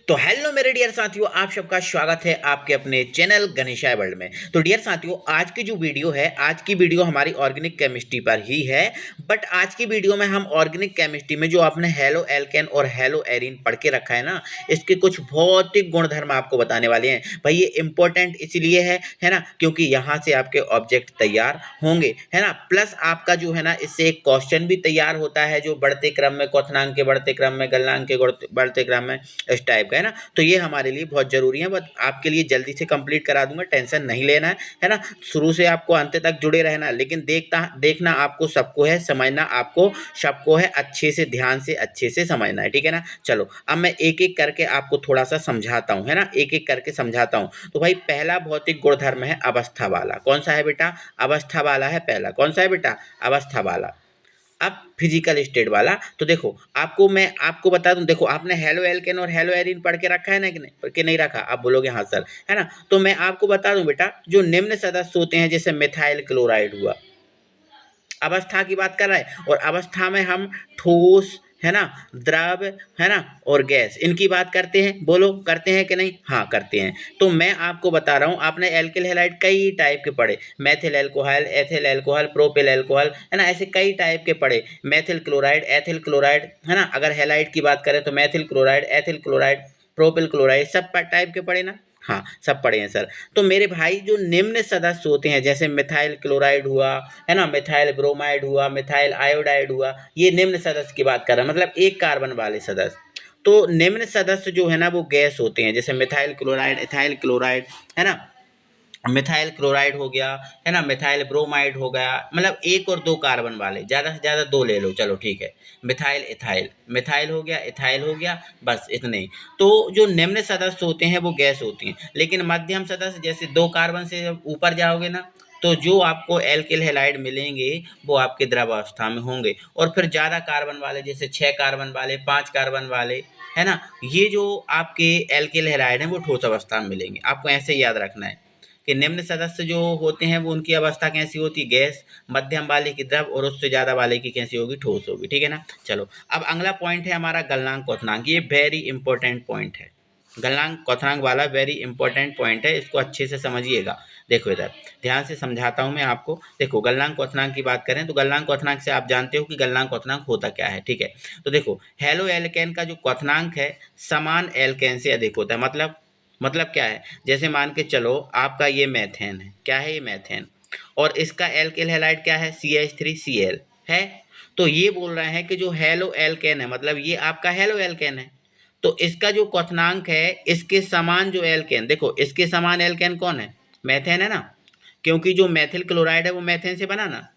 तो हेलो मेरे डियर साथियों, आप सबका स्वागत है आपके अपने चैनल गणेशाय वर्ल्ड में। तो डियर साथियों, आज की जो वीडियो है, आज की वीडियो हमारी ऑर्गेनिक केमिस्ट्री पर ही है। बट आज की वीडियो में हम ऑर्गेनिक केमिस्ट्री में जो आपने हेलो एल्केन और हेलो एरीन पढ़ के रखा है ना, इसके कुछ भौतिक गुणधर्म आपको बताने वाले हैं। भाई ये इंपॉर्टेंट इसलिए है ना, क्योंकि यहाँ से आपके ऑब्जेक्ट तैयार होंगे, है ना। प्लस आपका जो है ना, इससे एक क्वेश्चन भी तैयार होता है जो बढ़ते क्रम में, क्वथनांक के बढ़ते क्रम में, गलनांक के बढ़ते क्रम में, इस टाइप का है ना। तो ये हमारे लिए बहुत जरूरी है। बट आपके लिए जल्दी से कंप्लीट करा दूंगा, टेंशन नहीं लेना है ना। शुरू से आपको अंत तक जुड़े रहना, लेकिन देखना आपको सबको है, समझना आपको सबको है, अच्छे से ध्यान से अच्छे से समझना है, ठीक है ना। चलो अब मैं एक एक करके आपको थोड़ा सा समझाता हूँ, है ना, एक एक करके समझाता हूँ। तो भाई पहला भौतिक गुणधर्म है अवस्था वाला। कौन सा है बेटा? अवस्था वाला है पहला। कौन सा है बेटा? अवस्था वाला। अब फिजिकल स्टेट वाला, तो देखो मैं आपको बता दूं, देखो आपने हेलो एल्केन और हेलो एरीन पढ़ के रखा है ना कि नहीं रखा? आप बोलोगे हाँ सर, है ना। तो मैं आपको बता दूं बेटा, जो निम्न सदस्य होते हैं, जैसे मिथाइल क्लोराइड हुआ, अवस्था की बात कर रहा है, और अवस्था में हम ठोस, है ना, द्रव, है ना, और गैस, इनकी बात करते हैं। बोलो करते हैं कि नहीं? हाँ करते हैं। तो मैं आपको बता रहा हूँ, आपने एल्किल हैलाइड कई टाइप के पढ़े, Maithil alcohol, ethyl alcohol, propyl alcohol, है ना, ऐसे कई टाइप के पढ़े। मैथिल क्लोराइड, एथिल क्लोराइड, है ना। अगर हैलाइड की बात करें तो Maithil chloride, ethyl chloride, propyl chloride, सब टाइप के पढ़े ना। हाँ सब पढ़े हैं सर। तो मेरे भाई जो निम्न सदस्य होते हैं, जैसे मिथाइल क्लोराइड हुआ, है ना, मिथाइल ब्रोमाइड हुआ, मिथाइल आयोडाइड हुआ, ये निम्न सदस्य की बात कर रहा है, मतलब एक कार्बन वाले सदस्य। तो निम्न सदस्य जो है ना, वो गैस होते हैं, जैसे मिथाइल क्लोराइड, इथाइल क्लोराइड, है ना, मिथाइल क्लोराइड हो गया, है ना, मिथाइल ब्रोमाइड हो गया, मतलब एक और दो कार्बन वाले, ज़्यादा से ज़्यादा दो ले लो, चलो ठीक है। मिथाइल इथाइल, मिथाइल हो गया, इथाइल हो गया, बस इतने ही। तो जो निम्न सदस्य होते हैं वो गैस होती हैं, लेकिन मध्यम सदस्य, जैसे दो कार्बन से जब ऊपर जाओगे ना, तो जो आपको एल्किल हैलाइड मिलेंगे वो आपके द्रव अवस्था में होंगे। और फिर ज़्यादा कार्बन वाले, जैसे 6 कार्बन वाले, 5 कार्बन वाले, है ना, ये जो आपके एल्किल हैलाइड हैं वो ठोस अवस्था में मिलेंगे। आपको ऐसे याद रखना है कि निम्न सदस्य जो होते हैं वो उनकी अवस्था कैसी होती है? गैस। मध्यम वाले की द्रव, और उससे ज़्यादा वाले की कैसी होगी? ठोस होगी, ठीक है ना। चलो अब अगला पॉइंट है हमारा गलनांक क्वथनांक। ये वेरी इंपॉर्टेंट पॉइंट है, गलनांक क्वथनांक वाला वेरी इंपॉर्टेंट पॉइंट है, इसको अच्छे से समझिएगा। देखो इधर ध्यान से समझाता हूँ मैं आपको। देखो गलनांक क्वथनांक की बात करें तो गलनांक क्वथनांक से आप जानते हो कि गलनांक क्वथनांक होता क्या है, ठीक है। तो देखो हेलो एल्केन का जो क्वथनांक है समान एल्केन से अधिक होता है। मतलब क्या है? जैसे मान के चलो आपका ये मेथेन है, क्या है ये? मेथेन। और इसका एल्किल हैलाइड क्या है? CH3Cl है। तो ये बोल रहे हैं कि जो हेलो एल्केन है, मतलब ये आपका हेलो एल्केन है, तो इसका जो क्वथनांक है इसके समान जो एल्केन, देखो इसके समान एल्केन कौन है? मेथेन है ना, क्योंकि जो मेथिल क्लोराइड है वो मेथेन से बना ना,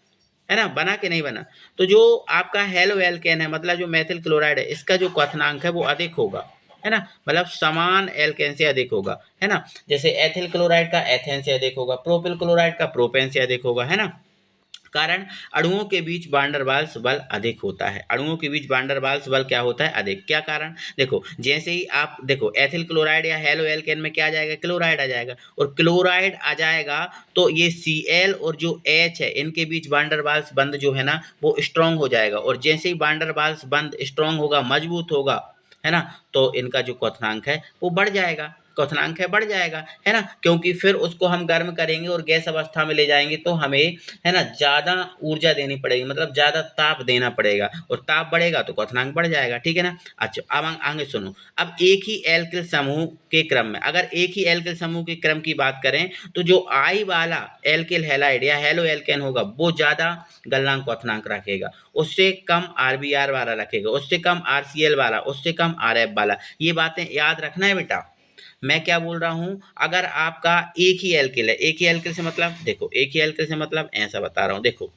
है ना, बना कि नहीं बना? तो जो आपका हेलो एल्केन है, मतलब जो मेथिल क्लोराइड है, इसका जो क्वथनांक है वो अधिक होगा, है ना, मतलब समान एल्केन से अधिक होगा, है ना। जैसे एथिल क्लोराइड का एथेन से अधिक होगा, प्रोपिल क्लोराइड का प्रोपेन से अधिक होगा, है ना। कारण अणुओं के बीच वान डेर वाल्स बल अधिक होता है। अणुओं के बीच वान डेर वाल्स बल क्या होता है? अधिक। क्या कारण? देखो जैसे ही आप देखो एथिल क्लोराइड या हेलो एल्केन में क्या आ जाएगा? क्लोराइड आ जाएगा, और क्लोराइड आ जाएगा तो ये Cl और जो H है इनके बीच वान डेर वाल्स बंध जो है ना वो स्ट्रांग हो जाएगा, और जैसे ही वान डेर वाल्स बंध स्ट्रांग होगा, मजबूत होगा, है ना, तो इनका जो क्वथनांक है वो बढ़ जाएगा, क्वथनांक है बढ़ जाएगा, है ना, क्योंकि फिर उसको हम गर्म करेंगे और गैस अवस्था में ले जाएंगे तो हमें, है ना, ज़्यादा ऊर्जा देनी पड़ेगी, मतलब ज़्यादा ताप देना पड़ेगा, और ताप बढ़ेगा तो क्वथनांक बढ़ जाएगा, ठीक है ना। अच्छा अब आगे सुनो। अब एक ही एल्किल समूह के क्रम में, अगर एक ही एल्किल समूह के क्रम की बात करें तो जो आई वाला एल्किल हैलाइड या हेलो एल्केन होगा वो ज़्यादा गलनांक क्वथनांक रखेगा, उससे कम RBr वाला रखेगा, उससे कम RCl वाला, उससे कम RF वाला। ये बातें याद रखना है बेटा। मैं क्या बोल रहा हूँ, अगर आपका एक ही एल्किल है, एक ही एल्किल से मतलब देखो, एक ही एल्किल से मतलब ऐसा बता रहा हूँ, देखो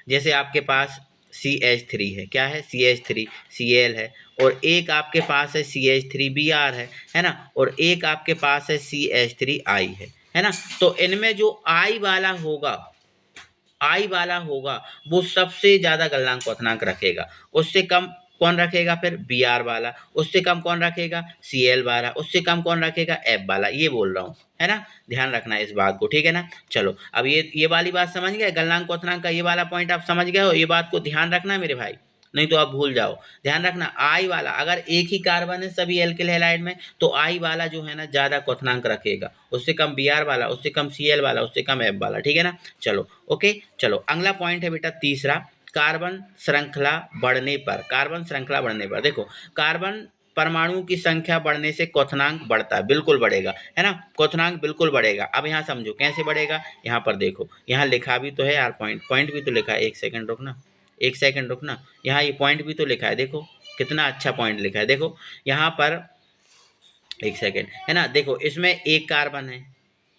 जैसे आपके पास CH3 है, क्या है? CH3Cl है, और एक आपके पास है CH3Br है ना, और एक आपके पास है CH3I है ना। तो इनमें जो आई वाला होगा वो सबसे ज़्यादा गलनांक क्वथनांक रखेगा, उससे कम कौन रखेगा? फिर Br वाला, उससे कम कौन रखेगा? Cl वाला, उससे कम कौन रखेगा? F वाला। ये बोल रहा हूँ, है ना, ध्यान रखना है इस बात को, ठीक है ना। चलो अब ये वाली बात समझ गए, गलनांक क्वथनांक का ये वाला पॉइंट आप समझ गए हो, ये बात को ध्यान रखना है मेरे भाई। नहीं तो आप भूल जाओ। ध्यान रखना आई वाला, अगर एक ही कार्बन है सभी एल्किल हैलाइड में तो आई वाला जो है ना ज़्यादा क्वथनांक रखेगा, उससे कम Br वाला, उससे कम Cl वाला, उससे कम F वाला। ठीक है ना। चलो ओके। चलो अगला पॉइंट है बेटा तीसरा, कार्बन श्रृंखला बढ़ने पर। कार्बन श्रृंखला बढ़ने पर देखो, कार्बन परमाणु की संख्या बढ़ने से क्वथनांक बढ़ता है, बिल्कुल बढ़ेगा, है ना। क्वथनांक बिल्कुल बढ़ेगा। अब यहाँ समझो कैसे बढ़ेगा, यहाँ पर देखो, यहाँ लिखा भी तो है यार, पॉइंट भी तो लिखा है। एक सेकंड रुकना, एक सेकंड रुकना, यहाँ ये पॉइंट भी तो लिखा है, देखो कितना अच्छा पॉइंट लिखा है। देखो यहाँ पर एक सेकेंड, है ना। देखो इसमें एक कार्बन है,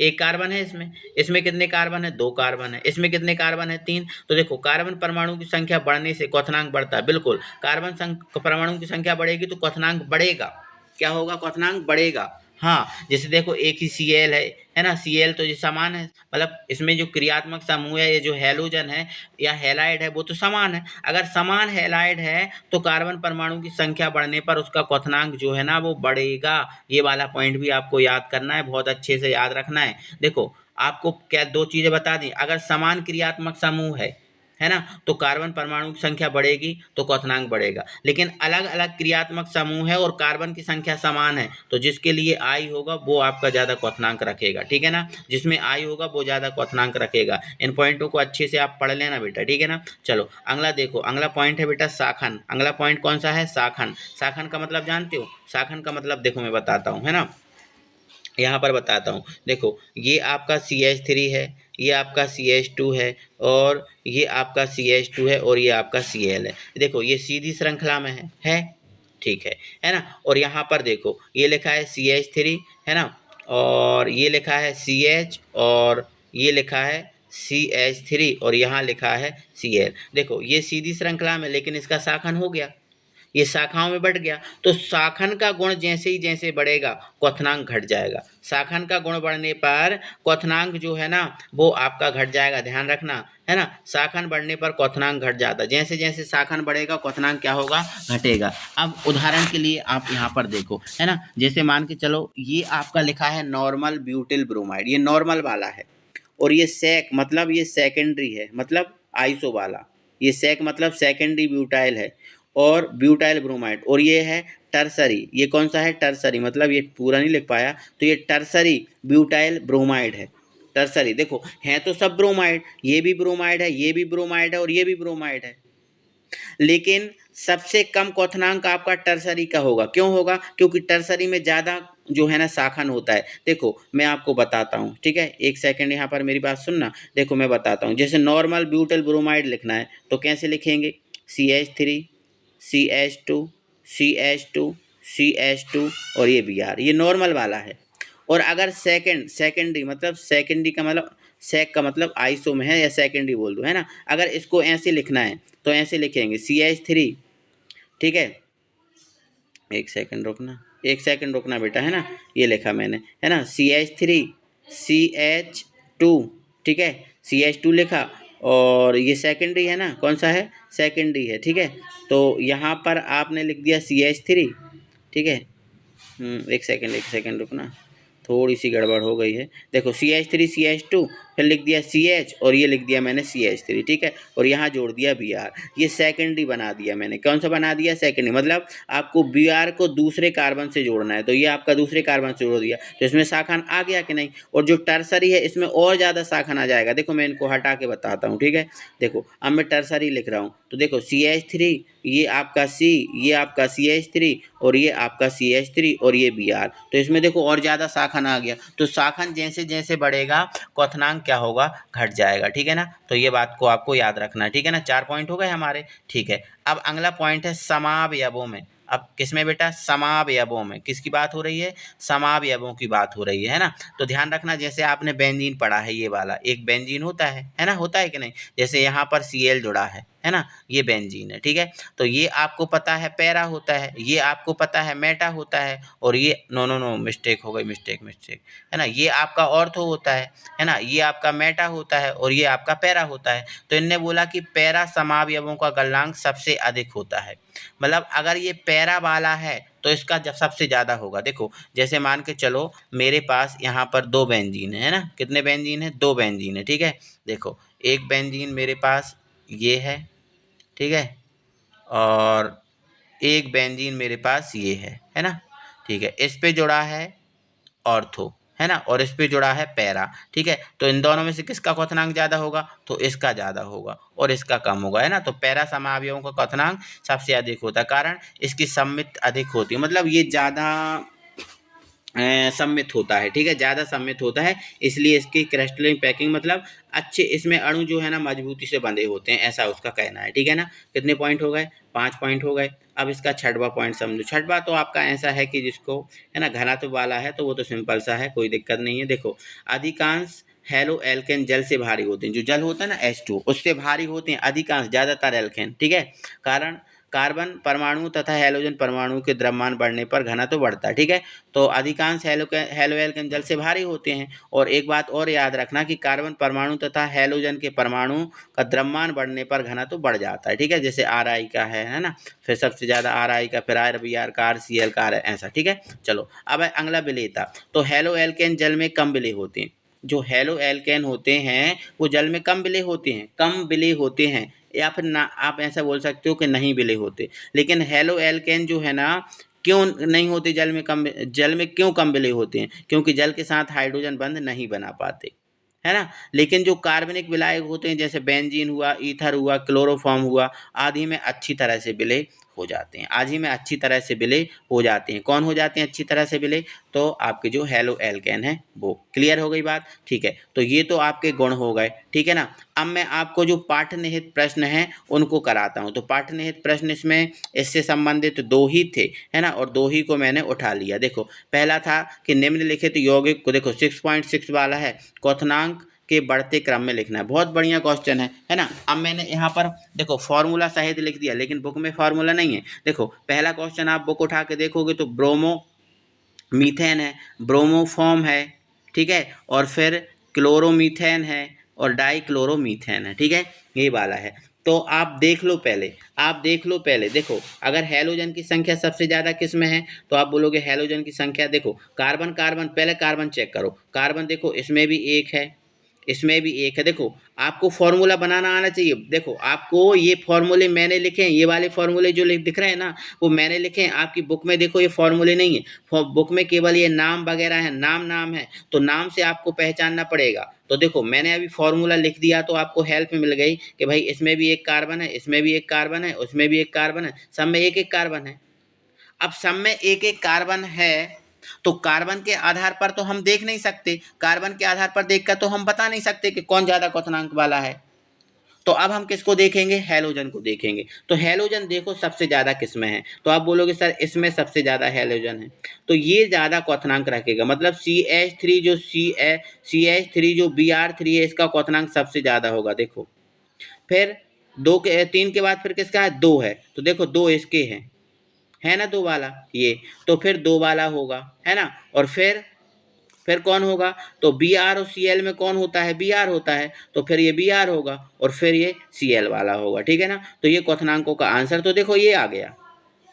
एक कार्बन है इसमें, इसमें कितने कार्बन है, दो कार्बन है, इसमें कितने कार्बन है, तीन। तो देखो कार्बन परमाणु की संख्या बढ़ने से क्वथनांक बढ़ता है, बिल्कुल। कार्बन परमाणु की संख्या बढ़ेगी तो क्वथनांक बढ़ेगा। क्या होगा, क्वथनांक बढ़ेगा। हाँ, जैसे देखो एक ही Cl है ना, Cl तो ये समान है, मतलब इसमें जो क्रियात्मक समूह है, ये जो हैलोजन है या हैलाइड है वो तो समान है। अगर समान हैलाइड है तो कार्बन परमाणु की संख्या बढ़ने पर उसका क्वथनांक जो है ना वो बढ़ेगा। ये वाला पॉइंट भी आपको याद करना है, बहुत अच्छे से याद रखना है। देखो आपको क्या दो चीजें बता दी, अगर समान क्रियात्मक समूह है ना, तो कार्बन परमाणु की संख्या बढ़ेगी तो क्वथनांक बढ़ेगा। लेकिन अलग अलग क्रियात्मक समूह है और कार्बन की संख्या समान है तो जिसके लिए आई होगा वो आपका ज्यादा क्वथनांक रखेगा। ठीक है ना, जिसमें आई होगा वो ज्यादा क्वथनांक रखेगा। इन पॉइंटों को अच्छे से आप पढ़ लेना बेटा। ठीक है ना। चलो अगला देखो, अगला पॉइंट है बेटा शाखन। अगला पॉइंट कौन सा है, शाखन। शाखन का मतलब जानते हो, शाखन का मतलब देखो मैं बताता हूँ, है ना, यहाँ पर बताता हूँ। देखो ये आपका CH3 है, ये आपका CH2 है, और ये आपका CH2 है, और ये आपका Cl है। देखो ये सीधी श्रृंखला में है ठीक है ना। और यहाँ पर देखो ये लिखा है CH3, है ना, और ये लिखा है CH, और ये लिखा है CH3, और यहाँ लिखा है Cl। देखो ये सीधी श्रृंखला में, लेकिन इसका शाखन हो गया, ये शाखाओं में बढ़ गया। तो शाखन का गुण जैसे ही जैसे बढ़ेगा क्वथनांक घट जाएगा। शाखन का गुण बढ़ने पर क्वथनांक जो है ना वो आपका घट जाएगा, ध्यान रखना, है ना। शाखन बढ़ने पर क्वथनांक घट जाता है, जैसे जैसे शाखन बढ़ेगा क्वथनांक क्या होगा, घटेगा। अब उदाहरण के लिए आप यहाँ पर देखो, है ना, जैसे मान के चलो ये आपका लिखा है नॉर्मल ब्यूटिल ब्रोमाइड, ये नॉर्मल वाला है, और ये सेक मतलब ये सेकेंडरी है, मतलब आइसो वाला, ये सेक मतलब सेकेंडरी ब्यूटाइल है, और ब्यूटाइल ब्रोमाइड, और ये है टर्सरी, ये कौन सा है, टर्सरी, मतलब ये पूरा नहीं लिख पाया तो ये टर्सरी ब्यूटाइल ब्रोमाइड है। टर्सरी देखो है तो सब ब्रोमाइड, ये भी ब्रोमाइड है, ये भी ब्रोमाइड है, और ये भी ब्रोमाइड है, लेकिन सबसे कम क्वथनांक आपका टर्सरी का होगा। क्यों होगा, क्योंकि टर्सरी में ज़्यादा जो है ना शाखन होता है। देखो मैं आपको बताता हूँ, ठीक है, एक सेकंड यहाँ पर मेरी बात सुनना। देखो मैं बताता हूँ, जैसे नॉर्मल ब्यूटाइल ब्रोमाइड लिखना है तो कैसे लिखेंगे, CH3 CH2 CH2 CH2 और ये Br, ये नॉर्मल वाला है। और अगर सेकेंडरी मतलब सेकेंडरी का मतलब सेक का मतलब आइसो में है या सेकेंडरी बोल दो, है ना। अगर इसको ऐसे लिखना है तो ऐसे लिखेंगे CH3, ठीक है, एक सेकंड रुकना, एक सेकंड रुकना बेटा, है ना, ये लिखा मैंने, है ना, CH3 CH2, ठीक है, CH2 लिखा, और ये सेकेंडरी है ना, कौन सा है, सेकेंडरी है, ठीक है। तो यहाँ पर आपने लिख दिया CH3, ठीक है, एक सेकंड रुकना, थोड़ी सी गड़बड़ हो गई है। देखो CH3 CH2, फिर लिख दिया CH, और ये लिख दिया मैंने CH3, ठीक है, और यहाँ जोड़ दिया Br, ये सेकेंडरी बना दिया मैंने। कौन सा बना दिया, सेकेंडरी, मतलब आपको Br को दूसरे कार्बन से जोड़ना है, तो ये आपका दूसरे कार्बन से जोड़ दिया, तो इसमें शाखन आ गया कि नहीं। और जो टर्सरी है इसमें और ज़्यादा शाखन आ जाएगा। देखो मैं इनको हटा के बताता हूँ, ठीक है। देखो अब मैं टर्सरी लिख रहा हूँ, तो देखो CH3, ये आपका C, ये आपका CH3, और ये आपका CH3, और ये Br, तो इसमें देखो और ज़्यादा शाखन आ गया। तो शाखन जैसे जैसे बढ़ेगा क्वथनांक क्या होगा, घट जाएगा। ठीक है ना, तो ये बात को आपको याद रखना है। ठीक है ना, 4 पॉइंट हो गए हमारे। ठीक है, अब अगला पॉइंट है समावयवों में। अब किसमें बेटा, समावयवों में। किसकी बात हो रही है, समावयवों की बात हो रही है ना। तो ध्यान रखना, जैसे आपने बेंजीन पढ़ा है, ये वाला एक बेंजीन होता है ना, होता है कि नहीं। जैसे यहाँ पर Cl जुड़ा है ना, ये बेंजीन है, ठीक है। तो ये आपको पता है पैरा होता है, ये आपको पता है मेटा होता है, और ये नो मिस्टेक हो गई, मिस्टेक, है ना, ये आपका ऑर्थो होता है ना, ये आपका मेटा होता है, और ये आपका पैरा होता है। तो इनने बोला कि पैरा समावयवों का गलनांक सबसे अधिक होता है, मतलब अगर ये पैरा वाला है तो इसका जब सबसे ज़्यादा होगा। देखो जैसे मान के चलो मेरे पास यहाँ पर 2 बेंजीन है ना, कितने बेंजीन है, 2 बेंजीन है, ठीक है। देखो एक बेंजीन मेरे पास ये है, ठीक है, और एक बेंजीन मेरे पास ये है ना, ठीक है। इस पे जुड़ा है ऑर्थो, है ना, और इस पे जुड़ा है पैरा, ठीक है। तो इन दोनों में से किसका क्वथनांक ज़्यादा होगा? तो इसका ज़्यादा होगा और इसका कम होगा, है ना। तो पैरा समावयवों का क्वथनांक सबसे अधिक होता है, कारण इसकी सम्मित अधिक होती है, मतलब ये ज़्यादा सम्मित होता है, ठीक है, ज़्यादा सम्मित होता है, इसलिए इसकी क्रिस्टलिन पैकिंग मतलब अच्छे इसमें अणु जो है ना मजबूती से बंधे होते हैं, ऐसा उसका कहना है, ठीक है ना। कितने पॉइंट हो गए? 5 पॉइंट हो गए। अब इसका छठवां पॉइंट समझो। छठवां तो आपका ऐसा है कि जिसको है ना घनत्व वाला है तो वो तो सिंपल सा है, कोई दिक्कत नहीं है। देखो, अधिकांश हेलो एल्केन जल से भारी होते हैं, जो जल होता है ना H2 उससे भारी होते हैं अधिकांश, ज़्यादातर एल्केन, ठीक है। कारण कार्बन परमाणु तथा हैलोजन परमाणु के द्रव्यमान बढ़ने पर घनत्व बढ़ता है, ठीक है। तो अधिकांश हेलो एल्केन जल से भारी होते हैं। और एक बात और याद रखना कि कार्बन परमाणु तथा हैलोजन के परमाणु का द्रव्यमान बढ़ने पर घनत्व बढ़ जाता है, ठीक है। जैसे Ri का है ना, फिर सबसे ज़्यादा Ri का, फिर RBr का, RCl का, ऐसा, ठीक है। चलो अब है अगला विलेयता। तो हेलो एल्केन जल में कम विलेय होते हैं, जो हेलो एल्केन होते हैं वो जल में कम विलेय होते हैं, कम विलेय होते हैं, या फिर ना आप ऐसा बोल सकते हो कि नहीं विलेय होते। लेकिन हेलो एल्केन जो है ना क्यों नहीं होते जल में कम, जल में क्यों कम विलेय होते हैं? क्योंकि जल के साथ हाइड्रोजन बंध नहीं बना पाते, है ना। लेकिन जो कार्बनिक विलायक होते हैं जैसे बेंजीन हुआ, ईथर हुआ, क्लोरोफॉर्म हुआ, आदि में अच्छी तरह से विलेय हो जाते हैं, आदि में अच्छी तरह से विलेय हो जाते हैं। कौन हो जाते हैं अच्छी तरह से विलेय? तो आपके जो हेलो एल्केन है वो। क्लियर हो गई बात? ठीक है, तो ये तो आपके गुण हो गए, ठीक है ना। अब मैं आपको जो पाठ निहित प्रश्न हैं उनको कराता हूँ। तो पाठ निहित प्रश्न इसमें इससे संबंधित 2 ही थे, है ना, और 2 ही को मैंने उठा लिया। देखो, पहला था कि निम्नलिखित यौगिक को, देखो 6.6 वाला है, क्वथनांक के बढ़ते क्रम में लिखना है। बहुत बढ़िया क्वेश्चन है ना। अब मैंने यहाँ पर देखो फॉर्मूला सहित लिख दिया, लेकिन बुक में फॉर्मूला नहीं है। देखो पहला क्वेश्चन आप बुक उठा के देखोगे तो ब्रोमो मीथेन है, ब्रोमोफॉर्म है, ठीक है, और फिर क्लोरोमीथेन है और डाइक्लोरोमीथेन है, ठीक है, ये वाला है। तो आप देख लो पहले, आप देख लो पहले। देखो अगर हैलोजन की संख्या सबसे ज़्यादा किस में है तो आप बोलोगे हैलोजन की संख्या। देखो कार्बन कार्बन, पहले कार्बन चेक करो। कार्बन देखो इसमें भी एक है, इसमें भी एक है। देखो आपको फॉर्मूला बनाना आना चाहिए। देखो आपको ये फॉर्मूले मैंने लिखे हैं, ये वाले फॉर्मूले जो दिख रहे हैं ना वो मैंने लिखे हैं। आपकी बुक में देखो ये फॉर्मूले नहीं है, बुक में केवल ये नाम वगैरह है, नाम है, तो नाम से आपको पहचानना पड़ेगा। तो देखो मैंने अभी फॉर्मूला लिख दिया तो आपको हेल्प मिल गई कि भाई इसमें भी एक कार्बन है, इसमें भी एक कार्बन है, उसमें भी एक कार्बन है, सब में एक एक कार्बन है। अब सब में एक एक कार्बन है तो कार्बन के आधार पर तो हम देख नहीं सकते, कार्बन के आधार पर देखकर तो हम बता नहीं सकते कि कौन ज़्यादा क्वथनांक वाला है। तो अब हम किसको देखेंगे? हैलोजन को देखेंगे। तो हैलोजन देखो सबसे ज़्यादा किस में है, तो आप बोलोगे सर इसमें सबसे ज़्यादा हैलोजन है, तो ये ज़्यादा क्वथनांक रखेगा। मतलब CH3 जो CH3 जो Br3 है इसका क्वथनांक सबसे ज़्यादा होगा। देखो फिर 3 के बाद फिर किसका है? 2 है, तो देखो 2 इसके हैं, है ना, 2 वाला ये, तो फिर 2 वाला होगा, है ना। और फिर कौन होगा? तो Br और Cl में कौन होता है? Br होता है, तो फिर ये Br होगा और फिर ये Cl वाला होगा, ठीक है ना। तो ये क्वथनांकों का आंसर तो देखो ये आ गया,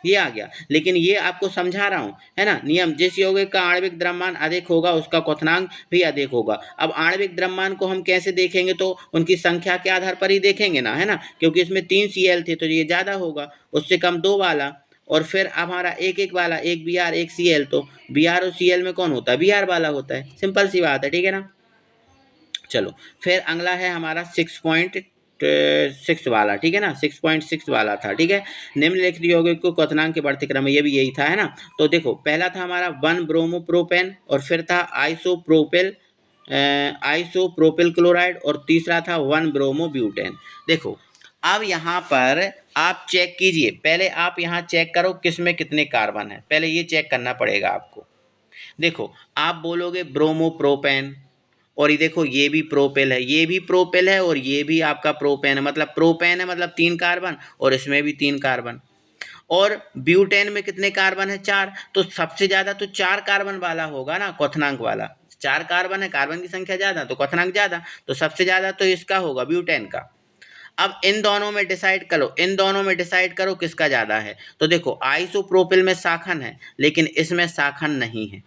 ये आ गया। लेकिन ये आपको समझा रहा हूँ, है ना, नियम। जिस यौगिक का आणविक द्रव्यमान अधिक होगा उसका क्वथनांक भी अधिक होगा। अब आणविक द्रव्यमान को हम कैसे देखेंगे? तो उनकी संख्या के आधार पर ही देखेंगे ना, है ना, क्योंकि इसमें 3 Cl थे तो ये ज़्यादा होगा, उससे कम 2 वाला, और फिर हमारा एक एक वाला, एक Br एक Cl, तो Br और Cl में कौन होता है? Br वाला होता है। सिंपल सी बात है, ठीक है ना। चलो फिर अगला है हमारा 6.6 वाला, ठीक है ना, 6.6 वाला था, ठीक है। निम्नलिखित यौगिक को क्वथनांक के बढ़ते क्रम में, ये भी यही था, है ना। तो देखो पहला था हमारा 1 ब्रोमोप्रोपेन और फिर था आइसोप्रोपिल क्लोराइड और तीसरा था 1 ब्रोमोब्यूटेन। देखो अब यहाँ पर आप चेक कीजिए, पहले आप यहाँ चेक करो किस में कितने कार्बन है, पहले ये चेक करना पड़ेगा आपको। देखो आप बोलोगे ब्रोमोप्रोपेन, और ये देखो ये भी प्रोपेल है, ये भी प्रोपेल है और ये भी आपका प्रोपेन है, मतलब प्रोपेन है, मतलब 3 कार्बन, और इसमें भी 3 कार्बन। और ब्यूटेन में कितने कार्बन है? 4, तो सबसे ज़्यादा तो 4 कार्बन वाला होगा ना क्वथनांक वाला। 4 कार्बन है, कार्बन की संख्या ज़्यादा तो क्वथनांक ज़्यादा, तो सबसे ज़्यादा तो इसका होगा, ब्यूटेन का। अब इन दोनों में डिसाइड करो, इन दोनों में डिसाइड करो किसका ज़्यादा है। तो देखो आइसोप्रोपिल में शाखन है लेकिन इसमें शाखन नहीं है,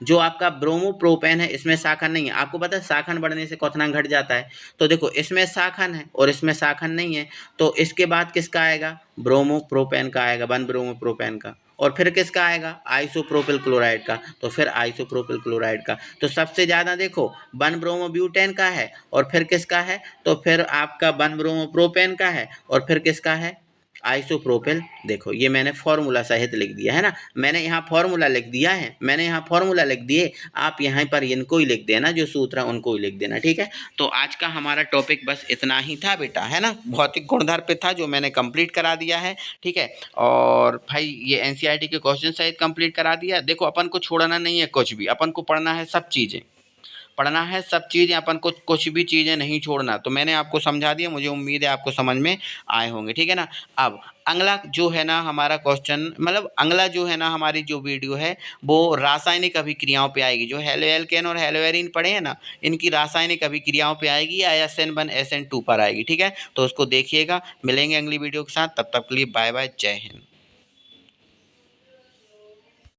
जो आपका ब्रोमोप्रोपेन है इसमें शाखन नहीं है। आपको पता है शाखन बढ़ने से क्वथनांक घट जाता है। तो देखो इसमें शाखन है और इसमें शाखन नहीं है, तो इसके बाद किसका आएगा? ब्रोमोप्रोपेन का आएगा, 1 ब्रोमोप्रोपेन का। और फिर किसका आएगा? आइसोप्रोपिल क्लोराइड का, तो फिर आइसोप्रोपिल क्लोराइड का। तो सबसे ज़्यादा देखो 1 ब्रोमोब्यूटेन का है और फिर किसका है? तो फिर आपका 1 ब्रोमोप्रोपेन का है और फिर किसका है? आइसोप्रोपिल। देखो ये मैंने फॉर्मूला सहित लिख दिया है ना, मैंने यहाँ फॉर्मूला लिख दिया है, मैंने यहाँ फॉर्मूला लिख दिए, आप यहाँ पर इनको ही लिख देना, जो सूत्र है उनको ही लिख देना, ठीक है। तो आज का हमारा टॉपिक बस इतना ही था बेटा, है ना, भौतिक गुणधर्म पे था जो मैंने कंप्लीट करा दिया है, ठीक है। और भाई ये एनसीईआरटी के क्वेश्चन सहित कंप्लीट करा दिया। देखो अपन को छोड़ना नहीं है कुछ भी, अपन को पढ़ना है सब चीज़ें, पढ़ना है सब चीज़ें, अपन को कुछ भी चीज़ें नहीं छोड़ना। तो मैंने आपको समझा दिया, मुझे उम्मीद है आपको समझ में आए होंगे, ठीक है ना। अब अगला जो है ना हमारा क्वेश्चन, मतलब अगला जो है ना हमारी जो वीडियो है वो रासायनिक अभिक्रियाओं पे आएगी। जो हेलो एल्केन और हेलोएरिन पढ़े हैं ना, इनकी रासायनिक अभिक्रियाओं पे आएगी या SN1 SN2 पर आएगी, ठीक है। तो उसको देखिएगा। मिलेंगे अगली वीडियो के साथ, तब तक के लिए बाय बाय, जय हिंद।